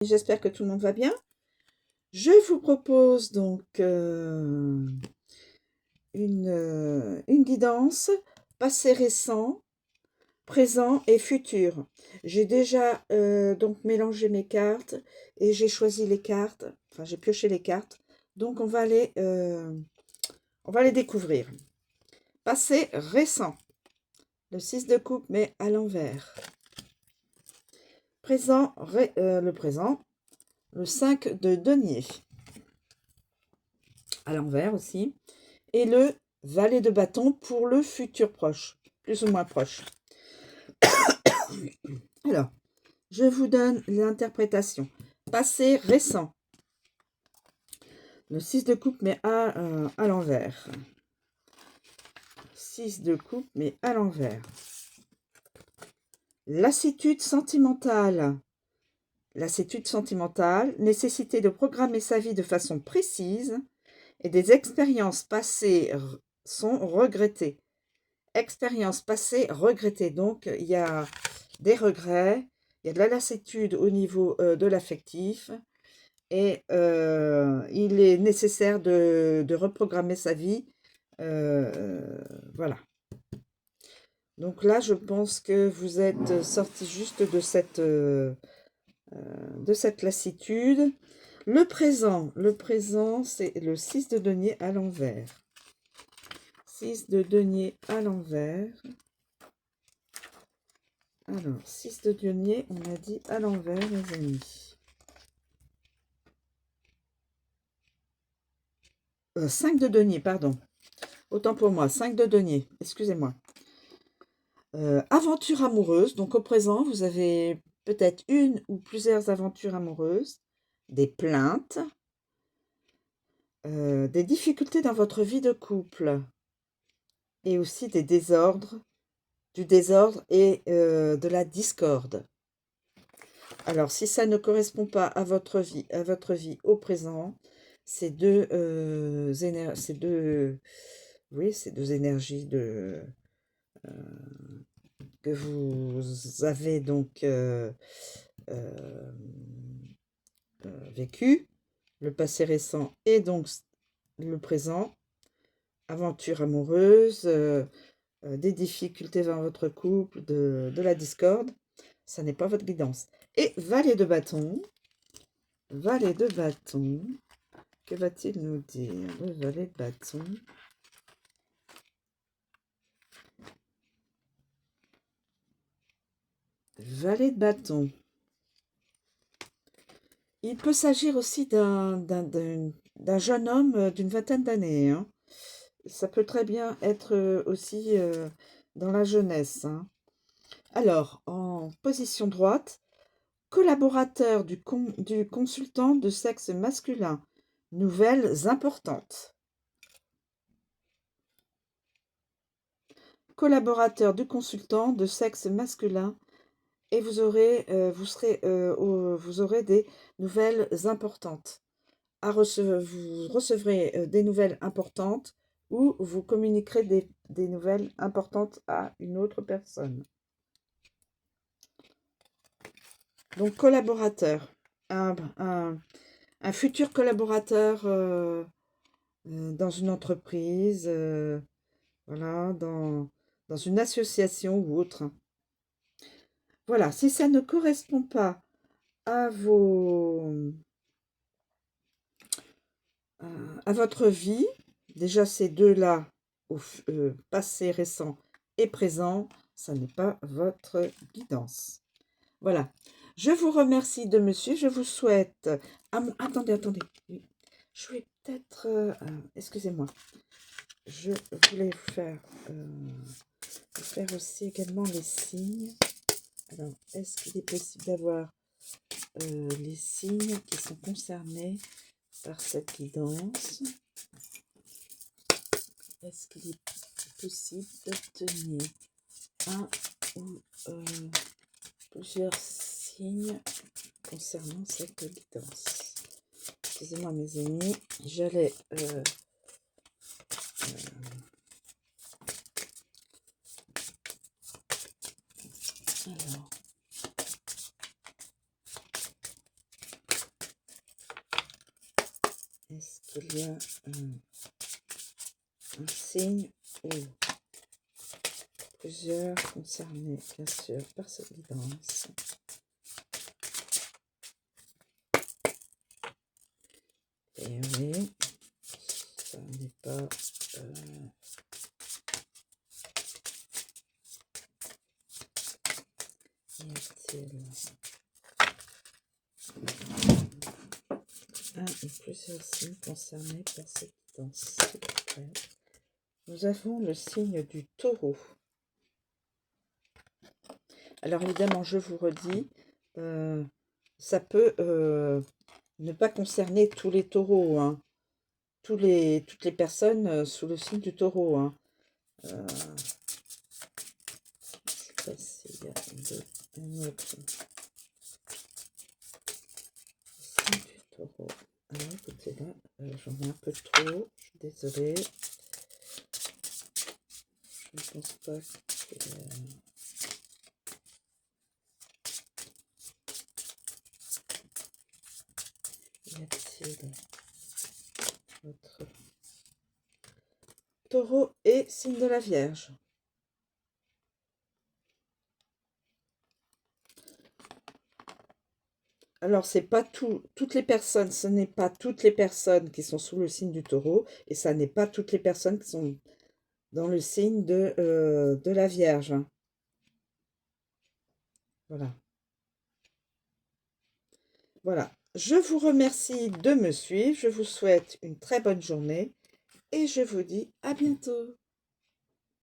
J'espère que tout le monde va bien. Je vous propose donc une guidance passé récent, présent et futur. J'ai déjà donc mélangé mes cartes et j'ai choisi les cartes, enfin j'ai pioché les cartes. Donc on va les découvrir. Passé récent, le 6 de coupe mais à l'envers. Présent, le présent, le 5 de denier. À l'envers aussi, et le valet de bâton pour le futur proche, plus ou moins proche. Alors, je vous donne l'interprétation. Passé récent. Le 6 de coupe, mais à l'envers. 6 de coupe, mais à l'envers. Lassitude sentimentale. Lassitude sentimentale, nécessité de programmer sa vie de façon précise et des expériences passées sont regrettées. Expériences passées regrettées. Donc, il y a des regrets, il y a de la lassitude au niveau de l'affectif et il est nécessaire de reprogrammer sa vie. Voilà. Donc là, je pense que vous êtes sorti juste de cette lassitude. Le présent, c'est le 6 de denier à l'envers. 6 de denier à l'envers. Alors, 6 de denier, on a dit à l'envers, les amis. 5 de denier, pardon. Autant pour moi, 5 de denier, excusez-moi. Aventure amoureuse, donc au présent, vous avez peut-être une ou plusieurs aventures amoureuses, des plaintes, des difficultés dans votre vie de couple, et aussi des désordres, du désordre et de la discorde. Alors, si ça ne correspond pas à votre vie au présent, ces deux énergies que vous avez donc vécues, le passé récent et donc le présent, aventure amoureuse, des difficultés dans votre couple, de la discorde, ça n'est pas votre guidance. Et valet de bâton, que va-t-il nous dire, le valet de bâton? Valet de bâton. Il peut s'agir aussi d'un jeune homme d'une vingtaine d'années. Hein. Ça peut très bien être aussi dans la jeunesse. Hein. Alors, en position droite, collaborateur du consultant de sexe masculin. Nouvelles importantes. Collaborateur du consultant de sexe masculin. Et vous aurez des nouvelles importantes. Vous recevrez des nouvelles importantes ou vous communiquerez des nouvelles importantes à une autre personne. Donc, collaborateur. Un futur collaborateur dans une entreprise, voilà, dans une association ou autre. Voilà, si ça ne correspond pas à à votre vie, déjà ces deux-là, passé, récent et présent, ça n'est pas votre guidance. Voilà. Je vous remercie de me suivre. Je vous souhaite... Attendez. Oui. Je vais peut-être... excusez-moi. Je voulais faire aussi également les signes. Alors, est-ce qu'il est possible d'avoir les signes qui sont concernés par cette guidance? Est-ce qu'il est possible d'obtenir un ou plusieurs signes concernant cette guidance? Excusez-moi mes amis, j'allais alors Est-ce qu'il y a un signe ou plusieurs concernés, bien sûr, par cette guidance? Et oui, ça n'est pas... y a-t-il un ou plusieurs signes concernés par cette guidance, s'il vous plaît? Nous avons le signe du taureau. Alors évidemment, je vous redis, ça peut ne pas concerner tous les taureaux, hein. Toutes les personnes sous le signe du taureau, hein. Je ne sais pas s'il y a un autre signe du taureau. Alors écoutez, là, j'en ai un peu trop, je suis désolée. Je ne pense pas que... y a-t-il votre taureau et signe de la Vierge? Alors, c'est pas toutes les personnes, ce n'est pas toutes les personnes qui sont sous le signe du taureau, et ça n'est pas toutes les personnes qui sont dans le signe de la Vierge, hein. Voilà. Voilà. Je vous remercie de me suivre, je vous souhaite une très bonne journée, et je vous dis à bientôt.